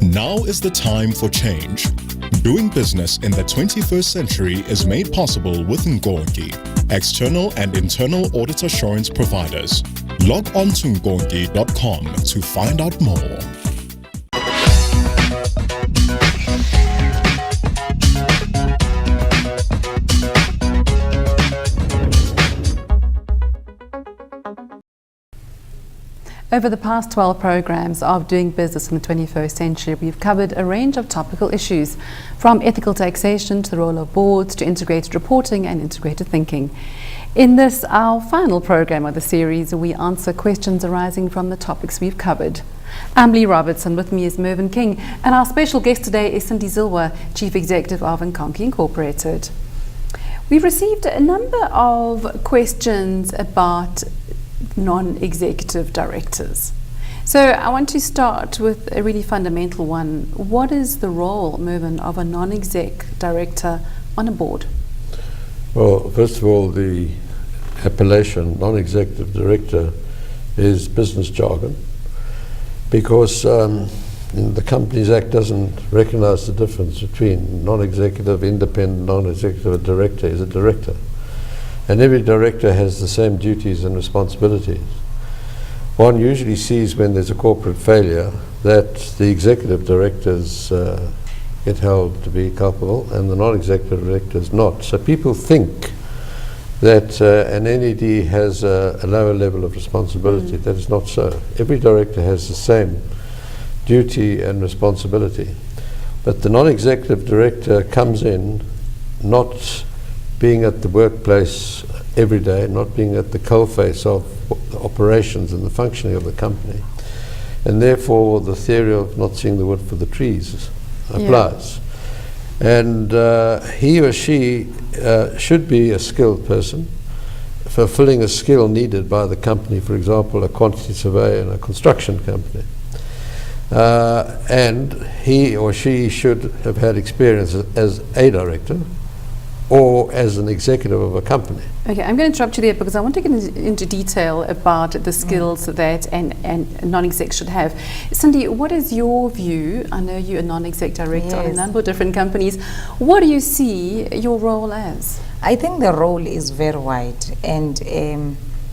Now is the time for change. Doing business in the 21st century is made possible with Nkonki, external and internal audit assurance providers. Log on to nkonki.com to find out more. Over the past 12 programs of Doing Business in the 21st Century, we've covered a range of topical issues, from ethical taxation to the role of boards to integrated reporting and integrated thinking. In this, our final program of the series, we answer questions arising from the topics we've covered. I'm Leigh Robertson, with me is Mervyn King, and our special guest today is Sindi Zilwa, Chief Executive of Nkonki Incorporated. We've received a number of questions about non-executive directors. So I want to start with a really fundamental one. What is the role, Mervyn, of a non-exec director on a board? Well, first of all, the appellation non-executive director is business jargon, because the Companies Act doesn't recognize the difference between non-executive, independent, non-executive. Director is a director. And every director has the same duties and responsibilities. One usually sees, when there's a corporate failure, that the executive directors get held to be culpable and the non-executive directors not. So people think that an NED has a lower level of responsibility. That is not so. Every director has the same duty and responsibility. But the non-executive director comes in not being at the workplace every day, not being at the coalface of the operations and the functioning of the company. And therefore the theory of not seeing the wood for the trees applies. Yeah. And he or she should be a skilled person, fulfilling a skill needed by the company, for example, a quantity surveyor in a construction company. And he or she should have had experience as a director or as an executive of a company. Okay, I'm going to interrupt you there because I want to get into detail about the skills that a non-exec should have. Sindi, what is your view? I know you're a non-exec director on a number of different companies. What do you see your role as? I think the role is very wide, and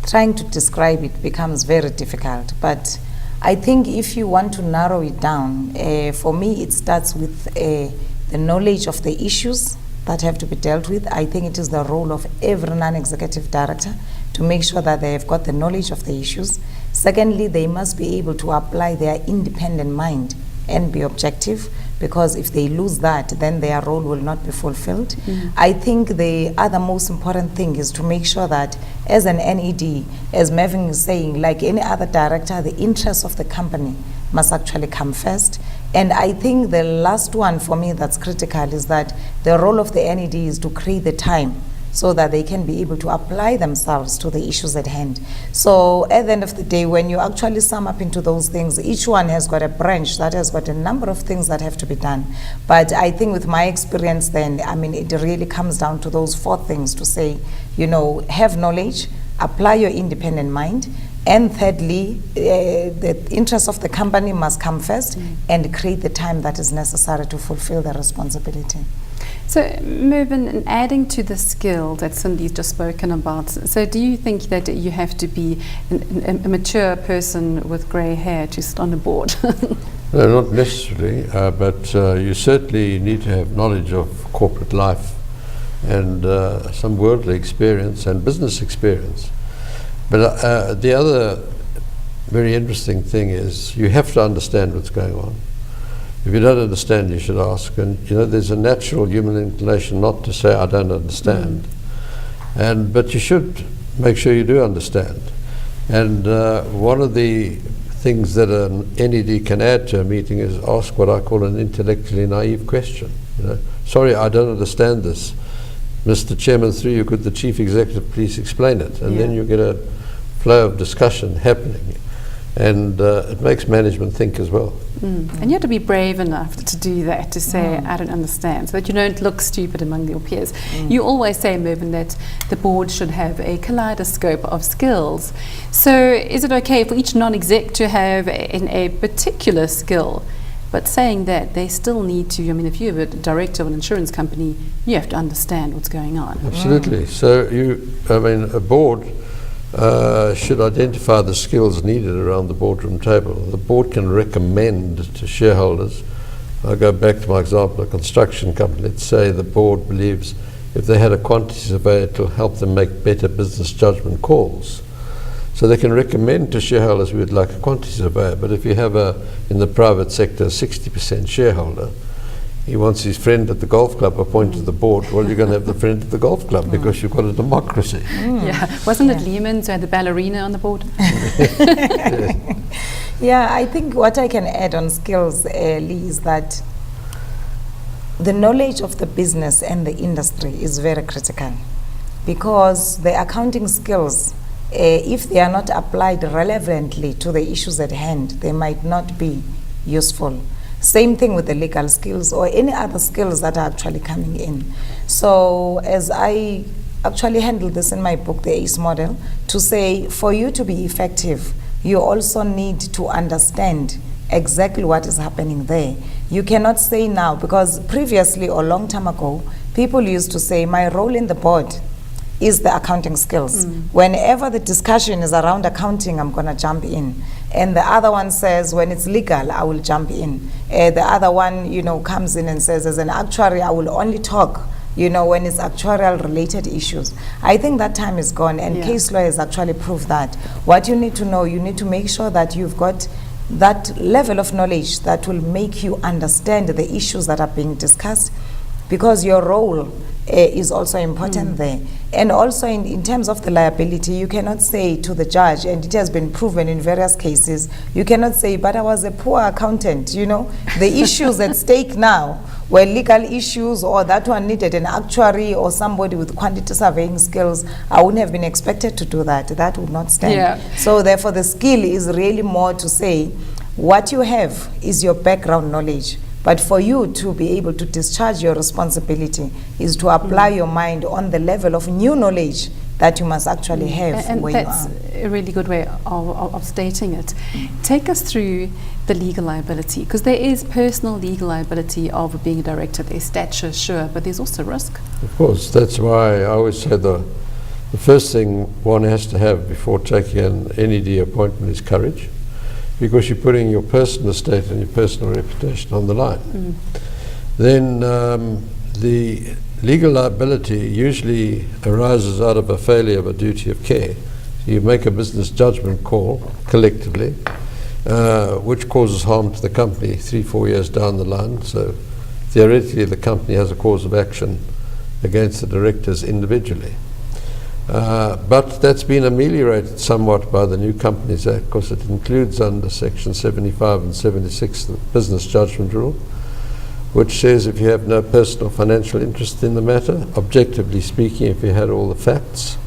trying to describe it becomes very difficult. But I think if you want to narrow it down, for me it starts with the knowledge of the issues that have to be dealt with. I think it is the role of every non-executive director to make sure that they have got the knowledge of the issues. Secondly, they must be able to apply their independent mind and be objective, because if they lose that, then their role will not be fulfilled. I think the other most important thing is to make sure that as an NED, as Mervyn is saying, like any other director, the interests of the company must actually come first. And I think the last one for me that's critical is that the role of the NED is to create the time so that they can be able to apply themselves to the issues at hand. So at the end of the day, when you actually sum up into those things, each one has got a branch that has got a number of things that have to be done. But I think with my experience then, I mean, it really comes down to those four things to say, you know, have knowledge, apply your independent mind, and thirdly, the interests of the company must come first, and create the time that is necessary to fulfill the responsibility. So, Mervyn, adding to the skill that Sindi's just spoken about, so do you think that you have to be a mature person with grey hair to sit on a board? No, not necessarily, but you certainly need to have knowledge of corporate life and some worldly experience and business experience. But the other very interesting thing is you have to understand what's going on. If you don't understand, you should ask. And you know, there's a natural human inclination not to say, I don't understand. But you should make sure you do understand. And one of the things that an NED can add to a meeting is ask what I call an intellectually naive question. You know, sorry, I don't understand this. Mr. Chairman, through you, could the Chief Executive please explain it? And then you get a flow of discussion happening. And it makes management think as well. And you have to be brave enough to do that, to say, I don't understand, so that you don't look stupid among your peers. You always say, Mervyn, that the board should have a kaleidoscope of skills. So is it okay for each non-exec to have a particular skill But saying that, they still need to, I mean, if you're a director of an insurance company, you have to understand what's going on. Absolutely. So a board should identify the skills needed around the boardroom table. The board can recommend to shareholders. I'll go back to my example, a construction company. Let's say the board believes if they had a quantity surveyor, it will help them make better business judgment calls. So they can recommend to shareholders we would like a quantity surveyor, but if you have in the private sector, 60% shareholder, he wants his friend at the golf club appointed to the board, well, you're going to have the friend at the golf club because you've got a democracy. Yeah, wasn't it Lehman's who had the ballerina on the board? Yeah, I think what I can add on skills, Leigh, is that the knowledge of the business and the industry is very critical, because the accounting skills, if they are not applied relevantly to the issues at hand, they might not be useful. Same thing with the legal skills or any other skills that are actually coming in. So as I actually handle this in my book, the ACE model, to say for you to be effective, you also need to understand exactly what is happening there. You cannot say now, because previously or long time ago, people used to say my role in the board is the accounting skills. Whenever the discussion is around accounting, I'm going to jump in. And the other one says, when it's legal, I will jump in. The other one, comes in and says, as an actuary, I will only talk, when it's actuarial related issues. I think that time is gone, and case law has actually proved that. What you need to know, you need to make sure that you've got that level of knowledge that will make you understand the issues that are being discussed, because your role is also important there. And also in terms of the liability, you cannot say to the judge, and it has been proven in various cases, you cannot say, but I was a poor accountant, The issues at stake now were legal issues, or that one needed an actuary or somebody with quantity surveying skills. I wouldn't have been expected to do that. That would not stand. Yeah. So therefore the skill is really more to say, what you have is your background knowledge. But for you to be able to discharge your responsibility is to apply your mind on the level of new knowledge that you must actually have and where that's you are. a really good way of stating it. Take us through the legal liability, because there is personal legal liability of being a director. There's stature, sure, but there's also risk. Of course, that's why I always say the first thing one has to have before taking an NED appointment is courage, because you're putting your personal estate and your personal reputation on the line. Then the legal liability usually arises out of a failure of a duty of care. You make a business judgment call collectively, which causes harm to the company 3-4 years down the line. So theoretically the company has a cause of action against the directors individually. But that's been ameliorated somewhat by the new Companies Act, because it includes under Section 75 and 76 the business judgment rule, which says if you have no personal financial interest in the matter, objectively speaking, if you had all the facts,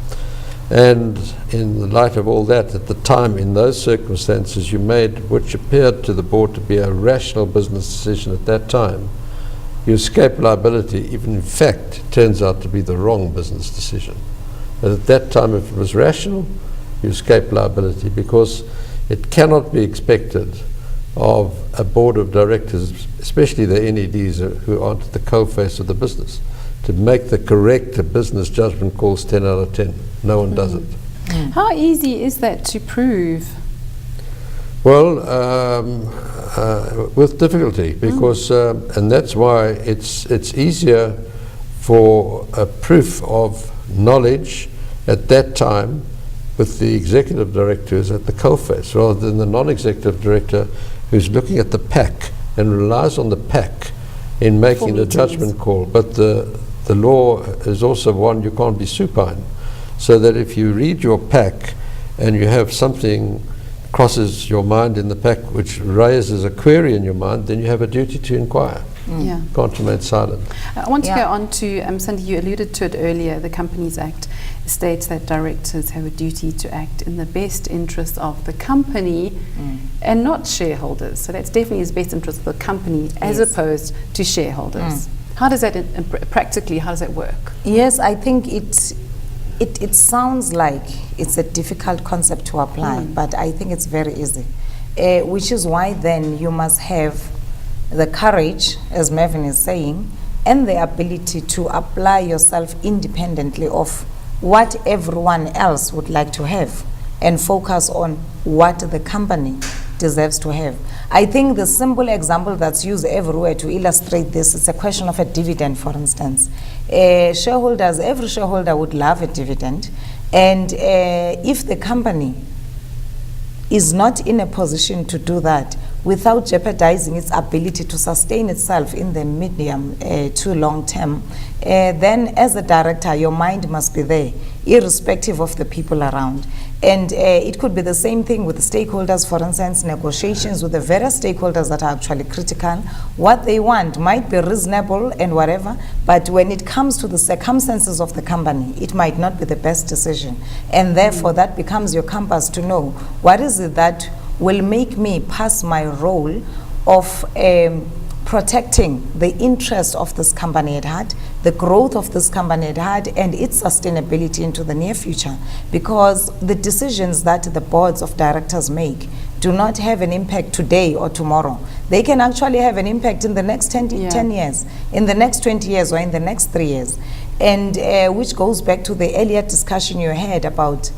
and in the light of all that, at the time, in those circumstances, you made which appeared to the board to be a rational business decision at that time, you escape liability, even in fact it turns out to be the wrong business decision. But at that time, if it was rational, you escape liability, because it cannot be expected of a board of directors, especially the NEDs who aren't at the coalface of the business, to make the correct business judgment calls 10 out of 10. No one does it. How easy is that to prove? Well, with difficulty, because and that's why it's easier for a proof of knowledge at that time with the executive director who's at the coalface, rather than the non-executive director who's looking at the pack and relies on the pack in making the judgment call. But the law is also one you can't be supine, so that if you read your pack and you have something crosses your mind in the pack which raises a query in your mind, then you have a duty to inquire. Yeah. Can't remain silent. I want to go on to, Sindi, you alluded to it earlier, the Companies Act states that directors have a duty to act in the best interest of the company and not shareholders. So that's definitely his best interest of the company as opposed to shareholders. How does that, practically, how does that work? Yes, I think it sounds like it's a difficult concept to apply, but I think it's very easy, which is why then you must have the courage, as Mervyn is saying, and the ability to apply yourself independently of what everyone else would like to have and focus on what the company deserves to have. I think the simple example that's used everywhere to illustrate this is a question of a dividend, for instance. Shareholders, every shareholder would love a dividend, and if the company is not in a position to do that without jeopardizing its ability to sustain itself in the medium to long term, then as a director, your mind must be there, irrespective of the people around. And it could be the same thing with the stakeholders, for instance, negotiations with the various stakeholders that are actually critical. What they want might be reasonable and whatever, but when it comes to the circumstances of the company, it might not be the best decision. And therefore, that becomes your compass to know what is it that will make me pass my role of protecting the interest of this company at heart, the growth of this company at heart, and its sustainability into the near future. Because the decisions that the boards of directors make do not have an impact today or tomorrow. They can actually have an impact in the next 10 years, in the next 20 years, or in the next 3 years. And which goes back to the earlier discussion you had about,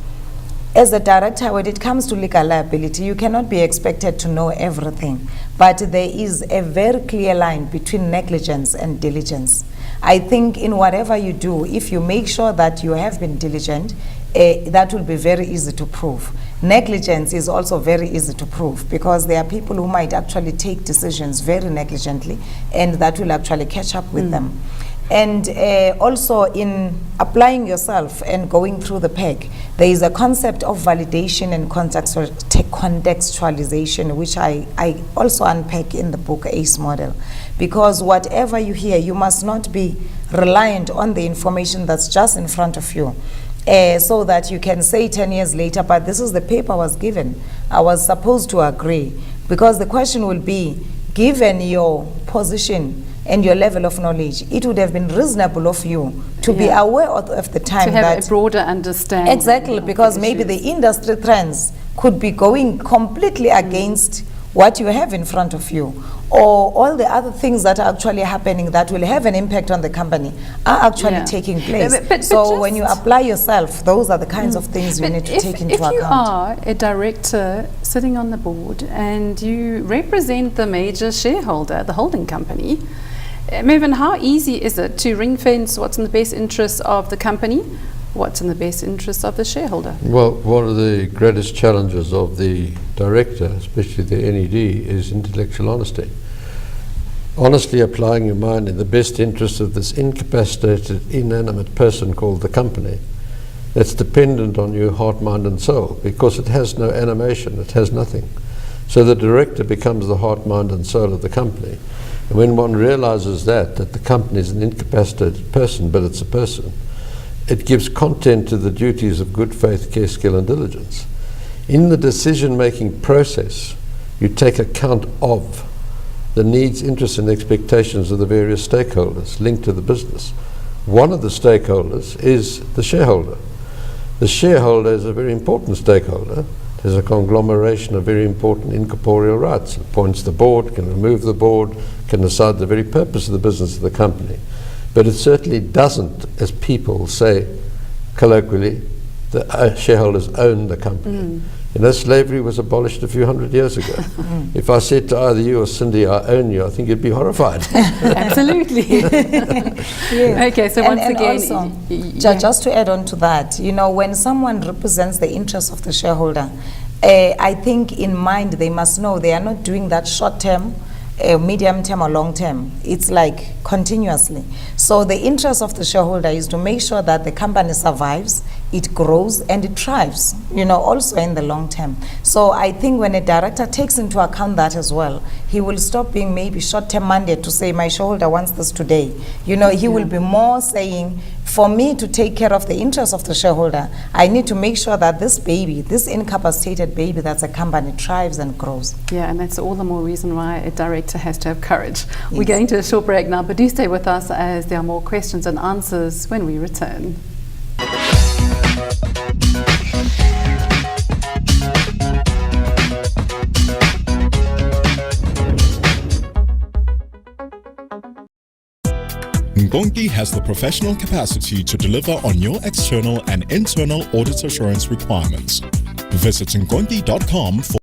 as a director, when it comes to legal liability, you cannot be expected to know everything. But there is a very clear line between negligence and diligence. I think in whatever you do, if you make sure that you have been diligent, that will be very easy to prove. Negligence is also very easy to prove, because there are people who might actually take decisions very negligently, and that will actually catch up with them. And also in applying yourself and going through the pack, there is a concept of validation and contextualization, which I also unpack in the book ACE Model. Because whatever you hear, you must not be reliant on the information that's just in front of you. So that you can say 10 years later, but this is the paper I was given, I was supposed to agree. Because the question will be, given your position and your level of knowledge, it would have been reasonable of you to be aware of the time to have a broader understanding. Exactly, because maybe the industry trends could be going completely against what you have in front of you, or all the other things that are actually happening that will have an impact on the company are actually taking place. But so when you apply yourself, those are the kinds of things you need to take into account. If you are a director sitting on the board and you represent the major shareholder, the holding company, Mervyn, how easy is it to ring fence what's in the best interest of the company, what's in the best interest of the shareholder? Well, one of the greatest challenges of the director, especially the NED, is intellectual honesty. Honestly applying your mind in the best interest of this incapacitated, inanimate person called the company, that's dependent on your heart, mind and soul, because it has no animation, it has nothing. So the director becomes the heart, mind and soul of the company. And when one realizes that the company is an incapacitated person, but it's a person, it gives content to the duties of good faith, care, skill and diligence. In the decision-making process, you take account of the needs, interests and expectations of the various stakeholders linked to the business. One of the stakeholders is the shareholder. The shareholder is a very important stakeholder. There's a conglomeration of very important incorporeal rights. It appoints the board, can remove the board, can decide the very purpose of the business of the company. But it certainly doesn't, as people say colloquially, the shareholders own the company. You know, slavery was abolished a few hundred years ago. If I said to either you or Cindy, I own you, I think you'd be horrified. Absolutely. Okay, so once again, also, just to add on to that, you know, when someone represents the interests of the shareholder, I think in mind they must know they are not doing that short term, medium term or long term. It's like continuously. So the interest of the shareholder is to make sure that the company survives, it grows and it thrives, you know, also in the long term. So I think when a director takes into account that as well, he will stop being maybe short-term minded to say my shareholder wants this today. You know, he will be more saying, for me to take care of the interests of the shareholder, I need to make sure that this baby, this incapacitated baby that's a company, thrives and grows. Yeah, and that's all the more reason why a director has to have courage. Yes. We're going to a short break now, but do stay with us as there are more questions and answers when we return. Nkonki has the professional capacity to deliver on your external and internal audit assurance requirements. Visit nkonki.com for